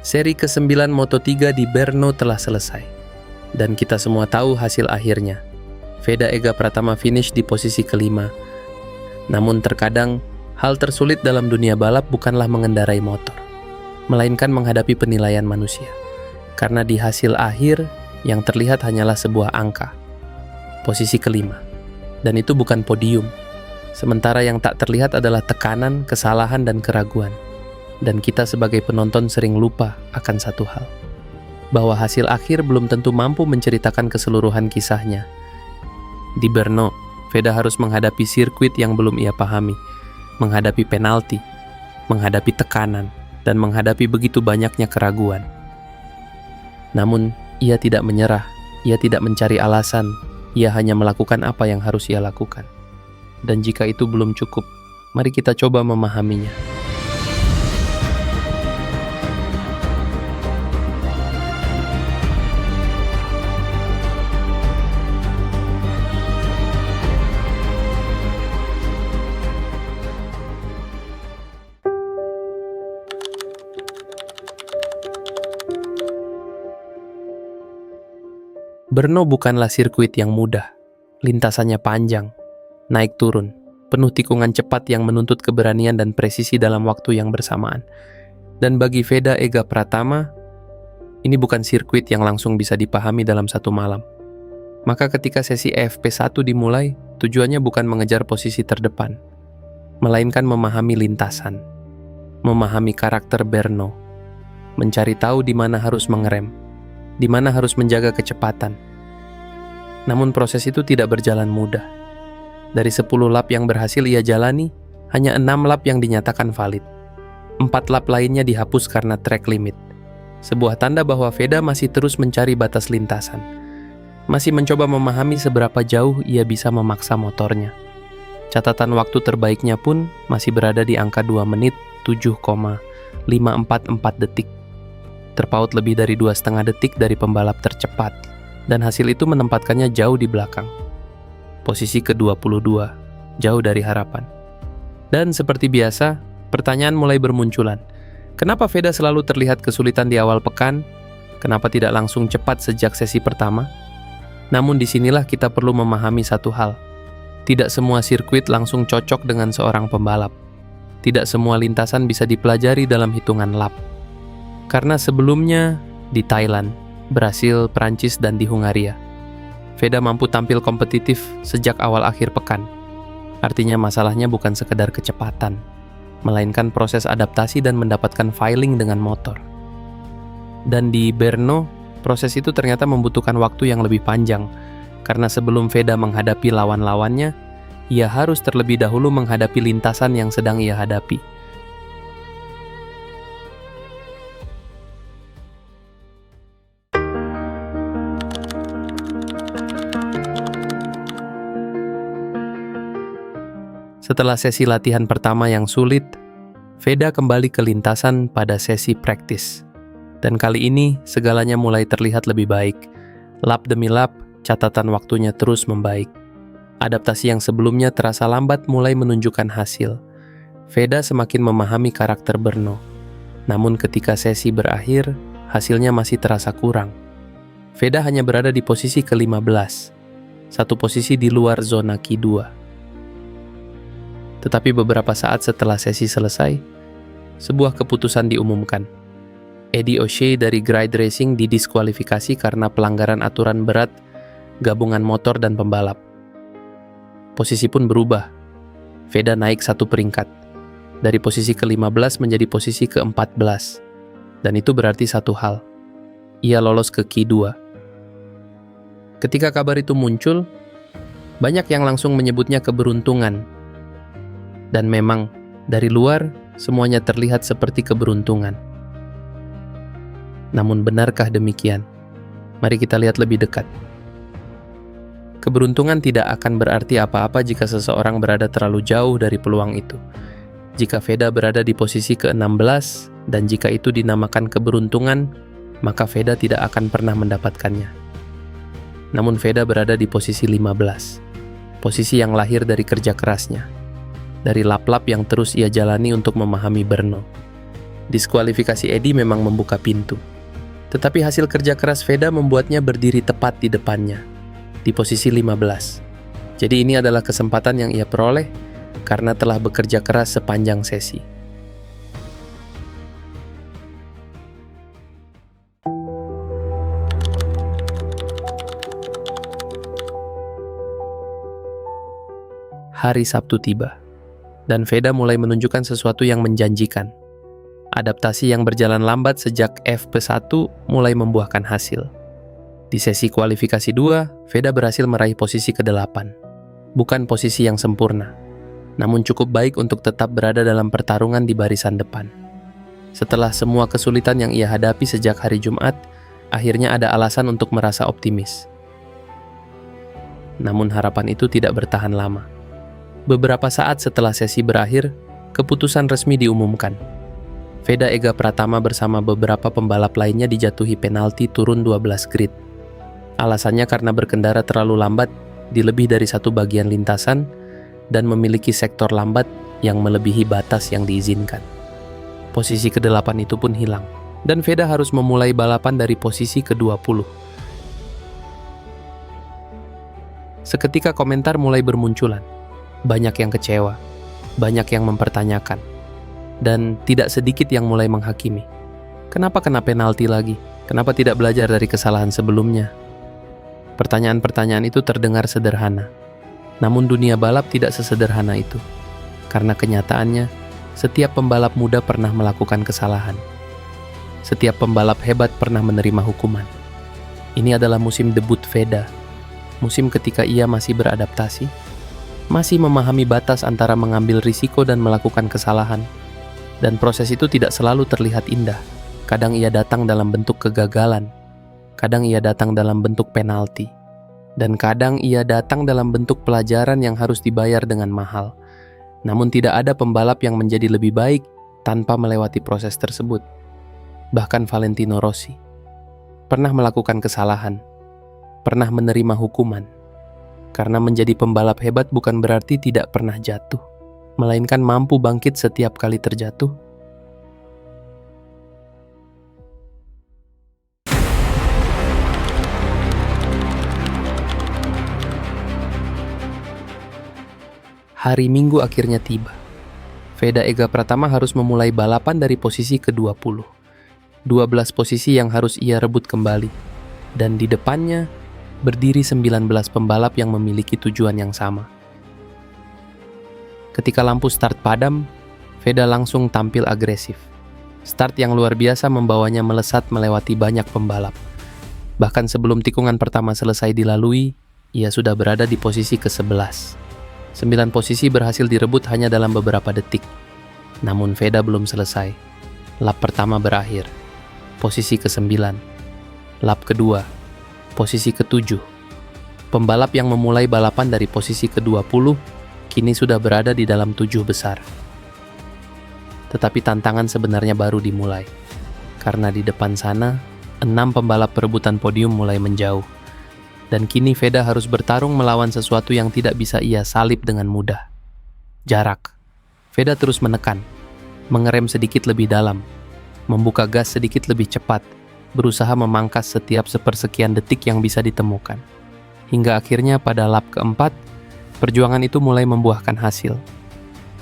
Seri ke-9 Moto3 di Brno telah selesai, dan kita semua tahu hasil akhirnya. Veda Ega Pratama finish di posisi kelima. Namun terkadang, hal tersulit dalam dunia balap bukanlah mengendarai motor, melainkan menghadapi penilaian manusia. Karena di hasil akhir, yang terlihat hanyalah sebuah angka. Posisi kelima. Dan itu bukan podium. Sementara yang tak terlihat adalah tekanan, kesalahan, dan keraguan. Dan kita sebagai penonton sering lupa akan satu hal, bahwa hasil akhir belum tentu mampu menceritakan keseluruhan kisahnya. Di Brno, Veda harus menghadapi sirkuit yang belum ia pahami, menghadapi penalti, menghadapi tekanan, dan menghadapi begitu banyaknya keraguan. Namun, ia tidak menyerah, ia tidak mencari alasan, ia hanya melakukan apa yang harus ia lakukan. Dan jika itu belum cukup, mari kita coba memahaminya. Brno bukanlah sirkuit yang mudah. Lintasannya panjang, naik turun, penuh tikungan cepat yang menuntut keberanian dan presisi dalam waktu yang bersamaan. Dan bagi Veda Ega Pratama, ini bukan sirkuit yang langsung bisa dipahami dalam satu malam. Maka ketika sesi FP1 dimulai, tujuannya bukan mengejar posisi terdepan, melainkan memahami lintasan, memahami karakter Brno, mencari tahu di mana harus mengerem, di mana harus menjaga kecepatan. Namun proses itu tidak berjalan mudah. Dari 10 lap yang berhasil ia jalani, hanya 6 lap yang dinyatakan valid. 4 lap lainnya dihapus karena track limit. Sebuah tanda bahwa Veda masih terus mencari batas lintasan. Masih mencoba memahami seberapa jauh ia bisa memaksa motornya. Catatan waktu terbaiknya pun masih berada di angka 2 menit 7,544 detik. Terpaut lebih dari 2,5 detik dari pembalap tercepat, dan hasil itu menempatkannya jauh di belakang. Posisi ke-22, jauh dari harapan. Dan seperti biasa, pertanyaan mulai bermunculan. Kenapa Veda selalu terlihat kesulitan di awal pekan? Kenapa tidak langsung cepat sejak sesi pertama? Namun disinilah kita perlu memahami satu hal. Tidak semua sirkuit langsung cocok dengan seorang pembalap. Tidak semua lintasan bisa dipelajari dalam hitungan lap. Karena sebelumnya di Thailand, Brasil, Prancis, dan di Hungaria, Veda mampu tampil kompetitif sejak awal akhir pekan. Artinya masalahnya bukan sekedar kecepatan, melainkan proses adaptasi dan mendapatkan feeling dengan motor. Dan di Brno, proses itu ternyata membutuhkan waktu yang lebih panjang, karena sebelum Veda menghadapi lawan-lawannya, ia harus terlebih dahulu menghadapi lintasan yang sedang ia hadapi. Setelah sesi latihan pertama yang sulit, Veda kembali ke lintasan pada sesi praktis. Dan kali ini, segalanya mulai terlihat lebih baik. Lap demi lap, catatan waktunya terus membaik. Adaptasi yang sebelumnya terasa lambat mulai menunjukkan hasil. Veda semakin memahami karakter Brno. Namun ketika sesi berakhir, hasilnya masih terasa kurang. Veda hanya berada di posisi ke-15, satu posisi di luar zona Q2. Tetapi beberapa saat setelah sesi selesai, sebuah keputusan diumumkan. Eddie O'Shea dari Grid Racing didiskualifikasi karena pelanggaran aturan berat gabungan motor dan pembalap. Posisi pun berubah. Veda naik 1 peringkat, dari posisi ke-15 menjadi posisi ke-14. Dan itu berarti satu hal, ia lolos ke Q2. Ketika kabar itu muncul, banyak yang langsung menyebutnya keberuntungan. Dan memang, dari luar, semuanya terlihat seperti keberuntungan. Namun benarkah demikian? Mari kita lihat lebih dekat. Keberuntungan tidak akan berarti apa-apa jika seseorang berada terlalu jauh dari peluang itu. Jika Veda berada di posisi ke-16, dan jika itu dinamakan keberuntungan, maka Veda tidak akan pernah mendapatkannya. Namun Veda berada di posisi 15, posisi yang lahir dari kerja kerasnya, dari lap-lap yang terus ia jalani untuk memahami Brno. Diskualifikasi Eddie memang membuka pintu. Tetapi hasil kerja keras Veda membuatnya berdiri tepat di depannya, di posisi 15. Jadi ini adalah kesempatan yang ia peroleh karena telah bekerja keras sepanjang sesi. Hari Sabtu tiba, dan Veda mulai menunjukkan sesuatu yang menjanjikan. Adaptasi yang berjalan lambat sejak FP1 mulai membuahkan hasil. Di sesi kualifikasi 2, Veda berhasil meraih posisi ke-8. Bukan posisi yang sempurna, namun cukup baik untuk tetap berada dalam pertarungan di barisan depan. Setelah semua kesulitan yang ia hadapi sejak hari Jumat, akhirnya ada alasan untuk merasa optimis. Namun harapan itu tidak bertahan lama. Beberapa saat setelah sesi berakhir, keputusan resmi diumumkan. Veda Ega Pratama bersama beberapa pembalap lainnya dijatuhi penalti turun 12 grid. Alasannya karena berkendara terlalu lambat di lebih dari satu bagian lintasan dan memiliki sektor lambat yang melebihi batas yang diizinkan. Posisi ke-8 itu pun hilang, dan Veda harus memulai balapan dari posisi ke-20. Seketika komentar mulai bermunculan. Banyak yang kecewa, banyak yang mempertanyakan, dan tidak sedikit yang mulai menghakimi. Kenapa kena penalti lagi? Kenapa tidak belajar dari kesalahan sebelumnya? Pertanyaan-pertanyaan itu terdengar sederhana. Namun dunia balap tidak sesederhana itu. Karena kenyataannya, setiap pembalap muda pernah melakukan kesalahan. Setiap pembalap hebat pernah menerima hukuman. Ini adalah musim debut Veda. Musim ketika ia masih beradaptasi, masih memahami batas antara mengambil risiko dan melakukan kesalahan. Dan proses itu tidak selalu terlihat indah. Kadang ia datang dalam bentuk kegagalan. Kadang ia datang dalam bentuk penalti. Dan kadang ia datang dalam bentuk pelajaran yang harus dibayar dengan mahal. Namun tidak ada pembalap yang menjadi lebih baik tanpa melewati proses tersebut. Bahkan Valentino Rossi pernah melakukan kesalahan, pernah menerima hukuman. Karena menjadi pembalap hebat bukan berarti tidak pernah jatuh, melainkan mampu bangkit setiap kali terjatuh. Hari Minggu akhirnya tiba. Veda Ega Pratama harus memulai balapan dari posisi ke-20. 12 posisi yang harus ia rebut kembali. Dan di depannya berdiri 19 pembalap yang memiliki tujuan yang sama. Ketika lampu start padam, Veda langsung tampil agresif. Start yang luar biasa membawanya melesat melewati banyak pembalap. Bahkan sebelum tikungan pertama selesai dilalui, ia sudah berada di posisi ke-11. 9 posisi berhasil direbut hanya dalam beberapa detik. Namun Veda belum selesai. Lap pertama berakhir. Posisi ke-9. Lap kedua. Posisi ke-7. Pembalap yang memulai balapan dari posisi ke-20 kini sudah berada di dalam 7 besar. Tetapi tantangan sebenarnya baru dimulai. Karena di depan sana, 6 pembalap perebutan podium mulai menjauh. Dan kini Veda harus bertarung melawan sesuatu yang tidak bisa ia salib dengan mudah. Jarak. Veda terus menekan, mengerem sedikit lebih dalam, membuka gas sedikit lebih cepat, berusaha memangkas setiap sepersekian detik yang bisa ditemukan. Hingga akhirnya pada lap keempat, perjuangan itu mulai membuahkan hasil.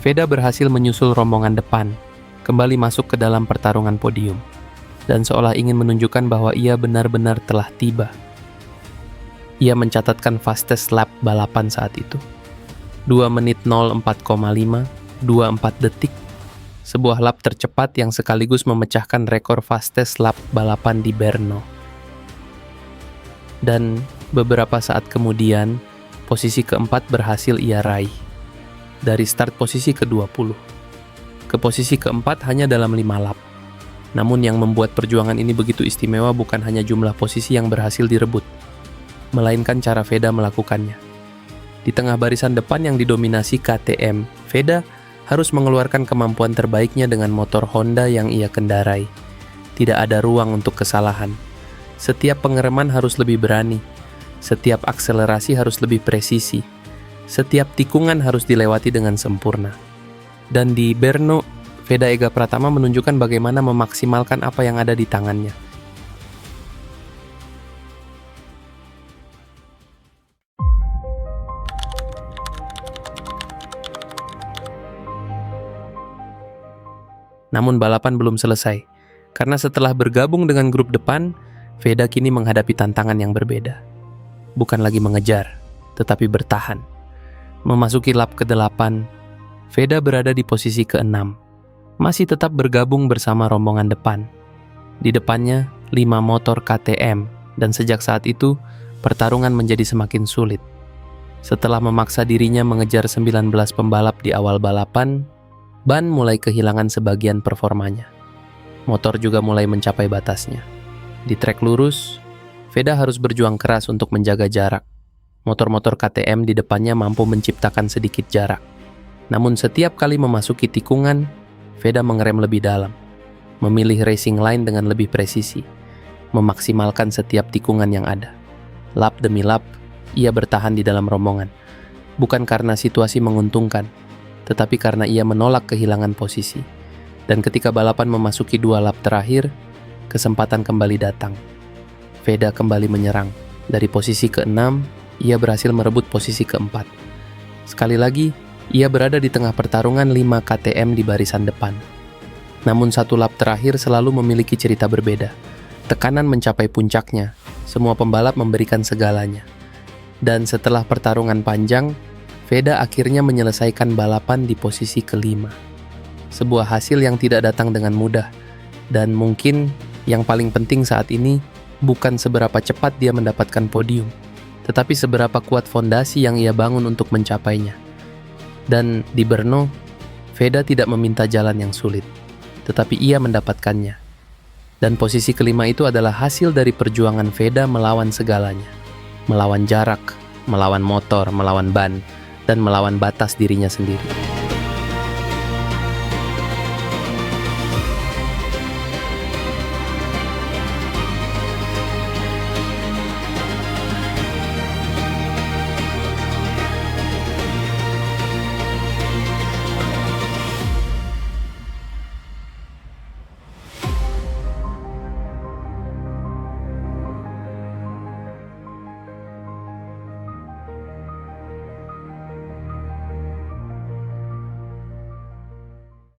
Veda berhasil menyusul rombongan depan, kembali masuk ke dalam pertarungan podium, dan seolah ingin menunjukkan bahwa ia benar-benar telah tiba. Ia mencatatkan fastest lap balapan saat itu. 2 menit 04,5, 24 detik. Sebuah lap tercepat yang sekaligus memecahkan rekor fastest lap balapan di Brno. Dan beberapa saat kemudian, posisi keempat berhasil ia raih. Dari start posisi ke-20. Ke posisi keempat hanya dalam 5 lap. Namun yang membuat perjuangan ini begitu istimewa bukan hanya jumlah posisi yang berhasil direbut, melainkan cara Veda melakukannya. Di tengah barisan depan yang didominasi KTM, Veda harus mengeluarkan kemampuan terbaiknya dengan motor Honda yang ia kendarai. Tidak ada ruang untuk kesalahan. Setiap pengereman harus lebih berani. Setiap akselerasi harus lebih presisi. Setiap tikungan harus dilewati dengan sempurna. Dan di Brno, Veda Ega Pratama menunjukkan bagaimana memaksimalkan apa yang ada di tangannya. Namun balapan belum selesai, karena setelah bergabung dengan grup depan, Veda kini menghadapi tantangan yang berbeda. Bukan lagi mengejar, tetapi bertahan. Memasuki lap ke-8, Veda berada di posisi ke-6, masih tetap bergabung bersama rombongan depan. Di depannya, 5 motor KTM, dan sejak saat itu, pertarungan menjadi semakin sulit. Setelah memaksa dirinya mengejar 19 pembalap di awal balapan, ban mulai kehilangan sebagian performanya. Motor juga mulai mencapai batasnya. Di trek lurus, Veda harus berjuang keras untuk menjaga jarak. Motor-motor KTM di depannya mampu menciptakan sedikit jarak. Namun setiap kali memasuki tikungan, Veda mengerem lebih dalam, memilih racing line dengan lebih presisi, memaksimalkan setiap tikungan yang ada. Lap demi lap, ia bertahan di dalam rombongan. Bukan karena situasi menguntungkan, tetapi karena ia menolak kehilangan posisi. Dan ketika balapan memasuki 2 lap terakhir, kesempatan kembali datang. Veda kembali menyerang. Dari posisi ke-6, ia berhasil merebut posisi ke-4. Sekali lagi, ia berada di tengah pertarungan 5 KTM di barisan depan. Namun 1 lap terakhir selalu memiliki cerita berbeda. Tekanan mencapai puncaknya, semua pembalap memberikan segalanya. Dan setelah pertarungan panjang, Veda akhirnya menyelesaikan balapan di posisi ke-5. Sebuah hasil yang tidak datang dengan mudah, dan mungkin yang paling penting saat ini bukan seberapa cepat dia mendapatkan podium, tetapi seberapa kuat fondasi yang ia bangun untuk mencapainya. Dan di Brno, Veda tidak meminta jalan yang sulit, tetapi ia mendapatkannya. Dan posisi ke-5 itu adalah hasil dari perjuangan Veda melawan segalanya. Melawan jarak, melawan motor, melawan ban, dan melawan batas dirinya sendiri.